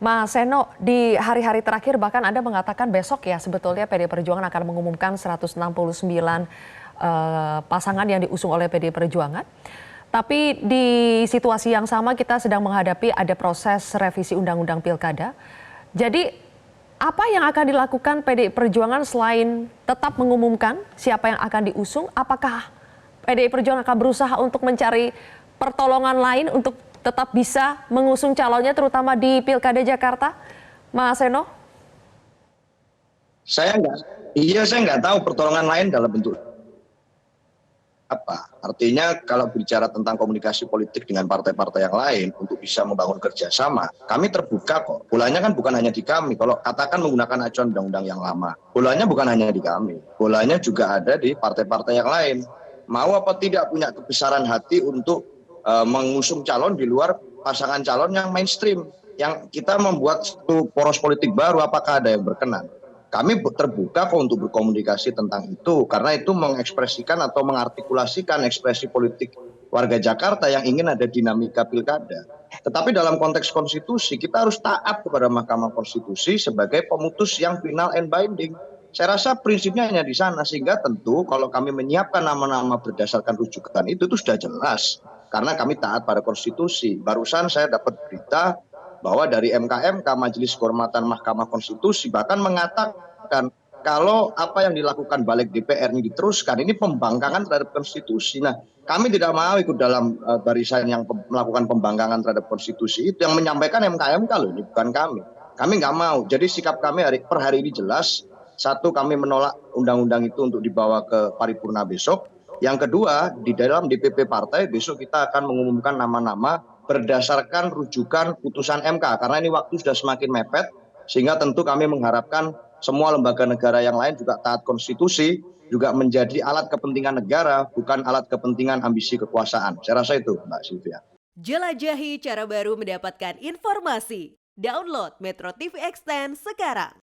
Mas Seno, di hari-hari terakhir bahkan Anda mengatakan besok ya sebetulnya PD Perjuangan akan mengumumkan 169 pasangan yang diusung oleh PD Perjuangan. Tapi di situasi yang sama kita sedang menghadapi ada proses revisi Undang-Undang Pilkada. Jadi apa yang akan dilakukan PD Perjuangan selain tetap mengumumkan siapa yang akan diusung? Apakah PD Perjuangan akan berusaha untuk mencari pertolongan lain untuk tetap bisa mengusung calonnya terutama di Pilkada Jakarta, Mas Seno? Saya nggak tahu pertolongan lain dalam bentuk apa. Artinya kalau bicara tentang komunikasi politik dengan partai-partai yang lain untuk bisa membangun kerjasama, kami terbuka kok. Bolanya kan bukan hanya di kami. Kalau katakan menggunakan acuan undang-undang yang lama, bolanya bukan hanya di kami. Bolanya juga ada di partai-partai yang lain. Mau apa tidak punya kebesaran hati untuk mengusung calon di luar pasangan calon yang mainstream, yang kita membuat satu poros politik baru, apakah ada yang berkenan. Kami terbuka kok untuk berkomunikasi tentang itu, karena itu mengekspresikan atau mengartikulasikan ekspresi politik warga Jakarta yang ingin ada dinamika pilkada. Tetapi dalam konteks konstitusi, kita harus taat kepada Mahkamah Konstitusi sebagai pemutus yang final and binding. Saya rasa prinsipnya hanya di sana, sehingga tentu kalau kami menyiapkan nama-nama berdasarkan rujukan itu sudah jelas. Karena kami taat pada konstitusi. Barusan saya dapat berita bahwa dari MKMK, Majelis Kehormatan Mahkamah Konstitusi, bahkan mengatakan kalau apa yang dilakukan balik DPR ini diteruskan, ini pembangkangan terhadap konstitusi. Nah, kami tidak mau ikut dalam barisan yang melakukan pembangkangan terhadap konstitusi itu. Yang menyampaikan MKMK loh, ini bukan kami. Kami nggak mau. Jadi sikap kami per hari ini jelas. Satu, kami menolak undang-undang itu untuk dibawa ke paripurna besok. Yang kedua, di dalam DPP partai besok kita akan mengumumkan nama-nama berdasarkan rujukan putusan MK. Karena ini waktu sudah semakin mepet, sehingga tentu kami mengharapkan semua lembaga negara yang lain juga taat konstitusi, juga menjadi alat kepentingan negara, bukan alat kepentingan ambisi kekuasaan. Saya rasa itu, Mbak Sylvia. Jelajahi cara baru mendapatkan informasi. Download Metro TV Extend sekarang.